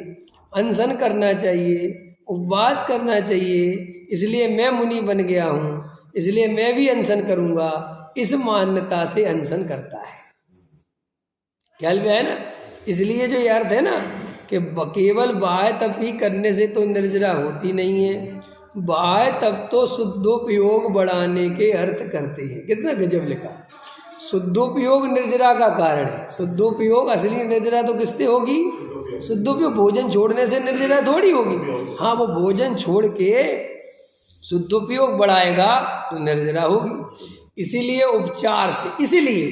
Speaker 1: अनशन करना चाहिए, उपवास करना चाहिए, इसलिए मैं मुनि बन गया हूँ, इसलिए मैं भी अनशन करूँगा, इस मान्यता से अनशन करता है। ख्याल में है ना? इसलिए जो ये अर्थ है ना कि केवल बाह्य तप ही करने से तो निर्जरा होती नहीं है, बाह्य तप तो शुद्धोपयोग बढ़ाने के अर्थ करते हैं। कितना गजब लिखा। शुद्धोपयोग निर्जरा का कारण है। शुद्धोपयोग, असली निर्जरा तो किससे होगी? शुद्धोपयोग भोजन छोड़ने से निर्जरा थोड़ी होगी। हाँ, वो भोजन छोड़ के शुद्धोपयोग बढ़ाएगा तो निर्जरा होगी। इसीलिए उपचार से, इसीलिए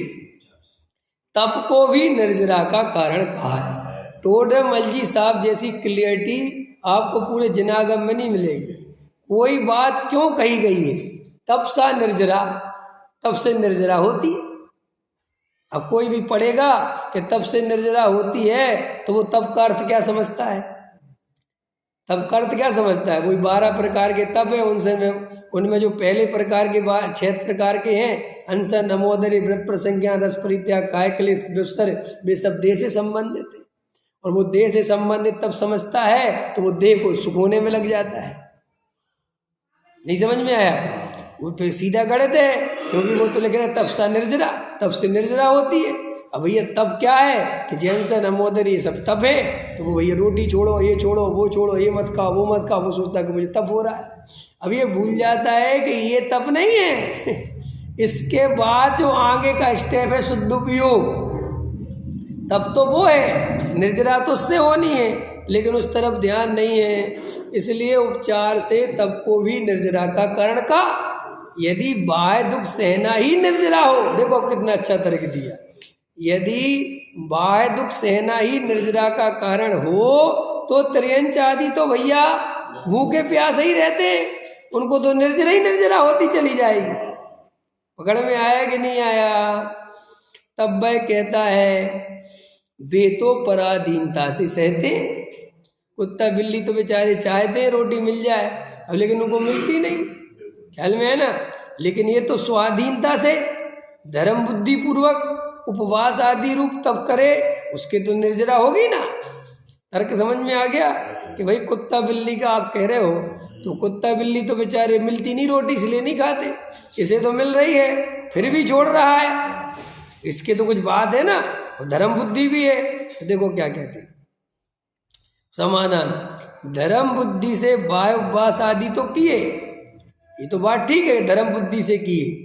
Speaker 1: तप को भी निर्जरा का कारण कहा है। टोडरमल साहब जैसी क्लियरिटी आपको पूरे जिनागम में नहीं मिलेगी। कोई बात क्यों कही गई है, तप सा निर्जरा, तप से निर्जरा होती है। अब कोई भी पढ़ेगा कि तप से निर्जरा होती है, तो वो तप का अर्थ क्या समझता है? तप का अर्थ क्या समझता है? वही 12 प्रकार के तप है, उनमें जो पहले प्रकार के 6 प्रकार के हैं, अनशन, नमोदरी, व्रत प्रसंज्ञा, 10 परित्याग, काय क्लेश, दुस्तर, वे सब देह से संबंधित है। और वो देह से संबंधित तब समझता है तो वो देह को सुख होने में लग जाता है। नहीं समझ में आया? वो फिर सीधा गलत है, क्योंकि वो तो लिख रहे तप सा निर्जरा, तप से निर्जरा होती है। अब भैया तप क्या है कि जैनसन नमोदर ये सब तप है, तो वो भैया रोटी छोड़ो, ये छोड़ो, वो छोड़ो, ये मत खाओ, वो मत खाओ, वो सोचता है कि मुझे तप हो रहा है। अब ये भूल जाता है कि ये तप नहीं है। इसके बाद जो आगे का स्टेप है शुद्ध उपयोग, तब तो वो है, निर्जरा तो उससे होनी है, लेकिन उस तरफ ध्यान नहीं है। इसलिए उपचार से तब को भी निर्जरा का कारण का, यदि बाह्य दुख सहना ही निर्जरा हो, देखो अब कितना अच्छा तर्क दिया, यदि बाह्य दुख सहना ही निर्जरा का कारण हो तो त्रियंच आदि तो भैया भूखे प्यासे ही रहते, उनको तो निर्जरा ही निर्जरा होती चली जाएगी। पकड़ में आया कि नहीं आया? तब वह कहता है वे तो पराधीनता से सहते, कुत्ता बिल्ली तो बेचारे चाहते हैं रोटी मिल जाए, अब लेकिन उनको मिलती नहीं, ख्याल में है ना। लेकिन ये तो स्वाधीनता से धर्म बुद्धि पूर्वक उपवास आदि रूप तप करे, उसके तो निर्जरा होगी ना। तर्क समझ में आ गया कि भाई कुत्ता बिल्ली का आप कह रहे हो, तो कुत्ता बिल्ली तो बेचारे मिलती नहीं रोटी इसलिए नहीं खाते, इसे तो मिल रही है फिर भी छोड़ रहा है, इसके तो कुछ बात है ना, और धर्म बुद्धि भी है। तो देखो क्या कहते हैं समाधान, धर्म बुद्धि से बाह्य उपवास आदि तो किए, ये तो बात ठीक है, धर्म बुद्धि से किए,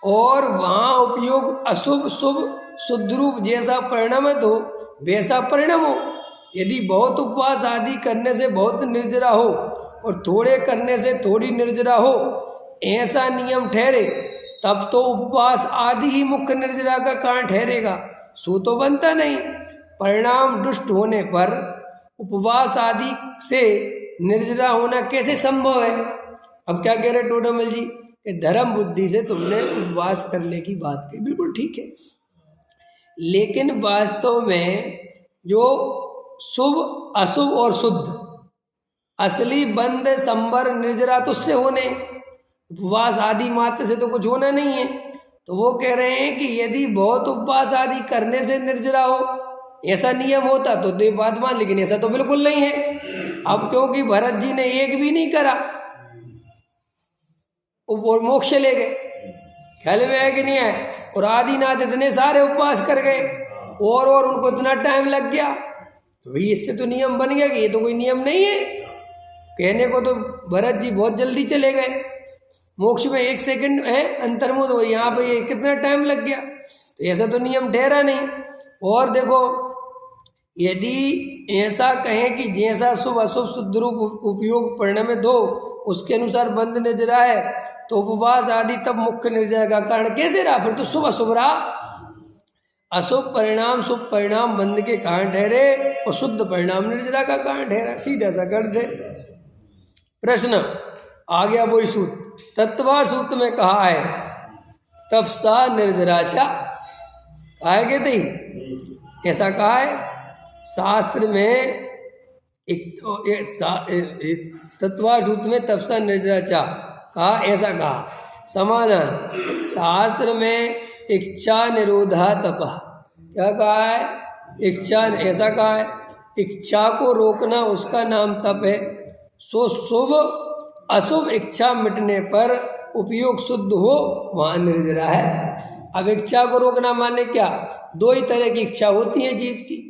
Speaker 1: और वहाँ उपयोग अशुभ शुभ शुद्ध रूप जैसा परिणाम है तो वैसा परिणाम हो। यदि बहुत उपवास आदि करने से बहुत निर्जरा हो और थोड़े करने से थोड़ी निर्जरा हो, ऐसा नियम ठहरे, तब तो उपवास आदि ही मुख्य निर्जरा का कारण ठहरेगा, सो तो बनता नहीं। परिणाम दुष्ट होने पर उपवास आदि से निर्जरा होना कैसे संभव है? अब क्या कह रहे टोडामल जी कि धर्म बुद्धि से तुमने उपवास करने की बात कही, बिल्कुल ठीक है, लेकिन वास्तव में जो शुभ अशुभ और शुद्ध असली बंद संबर निर्जरा तो उससे होने, उपवास आदि मात्र से तो कुछ होना नहीं है। तो वो कह रहे हैं कि यदि बहुत उपवास आदि करने से निर्जरा हो, ऐसा नियम होता तो ये बात मान, लेकिन ऐसा तो बिल्कुल नहीं है। अब क्योंकि भरत जी ने एक भी नहीं करा और मोक्ष ले गए, ख्याल में आया कि नहीं है, और आदिनाथ इतने सारे उपवास कर गए और उनको इतना टाइम लग गया, तो भाई इससे तो नियम बन गया कि ये तो कोई नियम नहीं है। कहने को तो भरत जी बहुत जल्दी चले गए, मोक्ष में 1 सेकंड है अंतर्मुद, और यहाँ पे ये कितना टाइम लग गया, तो ऐसा तो नियम ठहरा नहीं। और देखो यदि ऐसा कहें कि जैसा शुभ अशुभ शुद्ध रूप उपयोग परिणाम दो उसके अनुसार बंद निर्जरा है, तो उपवास आदि तब मुख्य निर्जरा का कारण कैसे रहा? फिर तो शुभ अशुभ रहा, अशुभ परिणाम शुभ परिणाम बंद के कारण ठहरे और शुद्ध परिणाम निर्जरा का कारण ठहरा, सीधा सा कर दे। प्रश्न आ गया वही सूत्र, तत्वार सूत्र में कहा है तपसा निर्जराचा, कहा है कि नहीं? ऐसा कहा है शास्त्र में, तत्वार सूत्र में तपसा निर्जराचा कहा, ऐसा कहा। समाधान, शास्त्र में इच्छा निरोधा तपः, क्या कहा है? इच्छा, ऐसा कहा है इच्छा को रोकना उसका नाम तप है। सो शुभ अशुभ इच्छा मिटने पर उपयोग शुद्ध हो वहाँ निर्जरा है। अब इच्छा को रोकना माने क्या? 2 ही तरह की इच्छा होती है जीव की,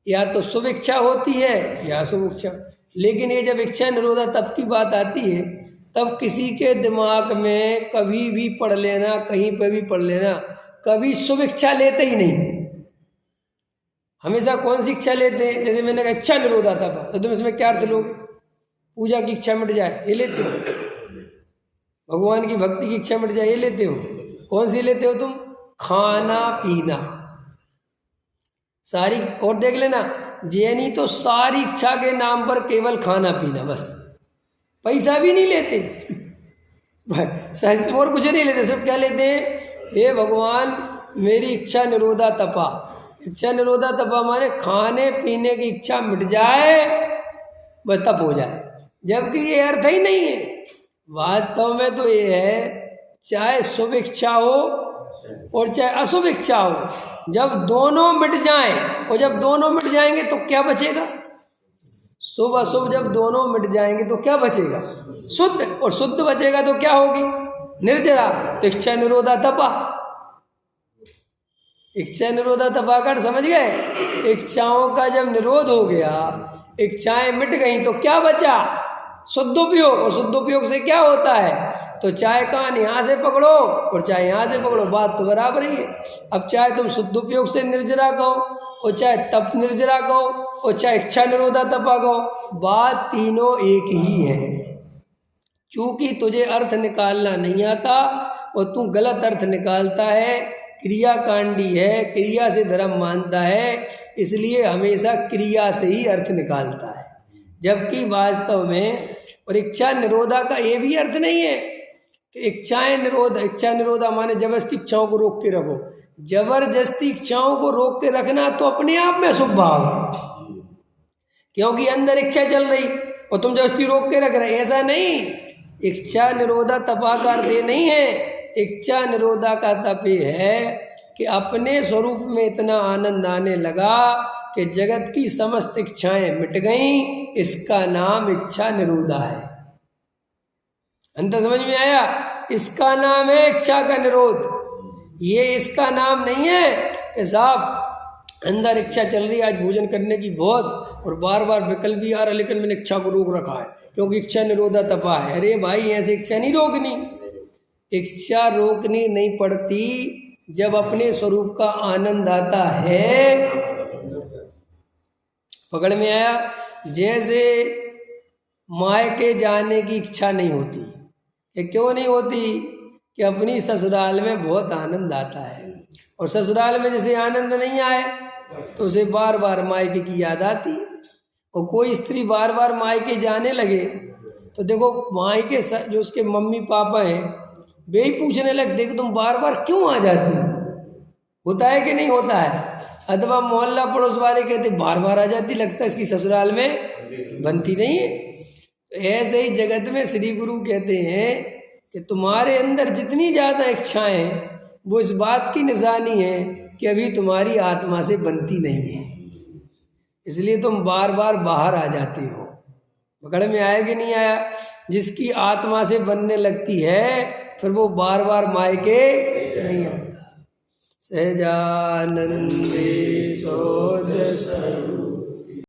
Speaker 1: या तो शुभ इच्छा होती है या अशुभ इच्छा। लेकिन ये जब इच्छा निरोधा तप की बात आती है, तब किसी के दिमाग में कभी भी पढ़ लेना, कहीं पर भी पढ़ लेना, कभी शुभ इच्छा लेते ही नहीं। हमेशा कौन सी इच्छा लेते हैं? जैसे मैंने कहा इच्छा निरोधा तप, तो तुम इसमें क्या अर्थ लोगे? पूजा की इच्छा मिट जाए ये लेते हो, भगवान की भक्ति की इच्छा मिट जाए ये लेते हो। कौन सी लेते हो तुम? खाना पीना सारी। और देख लेना जैनी तो सारी इच्छा के नाम पर केवल खाना पीना, बस पैसा भी नहीं लेते और कुछ नहीं लेते, सिर्फ क्या लेते हैं? हे भगवान मेरी इच्छा निरोधा तपा। इच्छा निरोधा तपा माने खाने पीने की इच्छा मिट जाए बस तप हो जाए, जबकि ये अर्थ ही नहीं है। वास्तव में तो ये है चाहे शुभ इच्छा हो और चाहे अशुभ इच्छा हो, जब दोनों मिट जाएं, और जब दोनों मिट जाएंगे तो क्या बचेगा? शुभ अशुभ जब दोनों मिट जाएंगे तो क्या बचेगा? शुद्ध। और शुद्ध बचेगा तो क्या होगी? निर्जरा। तो इच्छा निरोधा तपा। इच्छा निरोधा तपा कर समझ गए? इच्छाओं का जब निरोध हो गया, इच्छाएं मिट गई तो क्या बचा? शुद्ध उपयोग। और शुद्ध उपयोग से क्या होता है? तो चाहे कान यहाँ से पकड़ो और चाहे यहाँ से पकड़ो, बात तो बराबर ही है। अब चाहे तुम शुद्ध उपयोग से निर्जरा कहो, और चाहे तप निर्जरा कहो, और चाहे इच्छा निरोधा तपा कहो, बात तीनों एक ही है। चूंकि तुझे अर्थ निकालना नहीं आता और तू गलत अर्थ निकालता है, क्रियाकांडी है, क्रिया से धर्म मानता है, इसलिए हमेशा क्रिया से ही अर्थ निकालता है। जबकि वास्तव में, और इच्छा निरोधा का ये भी अर्थ नहीं है कि इच्छाएं निरोध, इच्छा निरोधा माने जबरदस्ती इच्छाओं को रोक के रखो। जबरदस्ती इच्छाओं को रोक के रखना तो अपने आप में शुभ भाव है, क्योंकि अंदर इच्छा चल रही और तुम जबरदस्ती रोक के रख रहे, ऐसा नहीं। इच्छा निरोधा तपा का अर्थ ये नहीं है। इच्छा निरोधा का तप ये है कि अपने स्वरूप में इतना आनंद आने लगा कि जगत की समस्त इच्छाएं मिट गईं, इसका नाम इच्छा निरोधा है। अंतर समझ में आया? इसका नाम है इच्छा का निरोध। ये इसका नाम नहीं है कि साहब अंदर इच्छा चल रही है आज भोजन करने की बहुत, और बार बार विकल्प भी आ रहा, लेकिन मैंने इच्छा को रोक रखा है क्योंकि इच्छा निरोधा तपा है। अरे भाई, ऐसे इच्छा नहीं रोकनी। इच्छा रोकनी नहीं पड़ती जब अपने स्वरूप का आनंद आता है। पकड़ में आया? जैसे मायके जाने की इच्छा नहीं होती। ये क्यों नहीं होती? कि अपनी ससुराल में बहुत आनंद आता है, और ससुराल में जैसे आनंद नहीं आए तो उसे बार बार मायके की याद आती है। और कोई स्त्री बार बार मायके जाने लगे तो देखो, मायके जो उसके मम्मी पापा हैं वे ही पूछने लगते कि तुम बार बार क्यों आ जाती हो। होता है कि नहीं होता है? अथवा मोहल्ला पड़ोस वाले कहते बार बार आ जाती, लगता है इसकी ससुराल में बनती नहीं है। ऐसे ही जगत में श्री गुरु कहते हैं कि तुम्हारे अंदर जितनी ज़्यादा इच्छाएं हैं वो इस बात की निशानी है कि अभी तुम्हारी आत्मा से बनती नहीं है, इसलिए तुम बार बार बाहर आ जाती हो। पकड़ में आया कि नहीं आया? जिसकी आत्मा से बनने लगती है फिर वो बार बार मायके नहीं आता। सहजानंदे सोज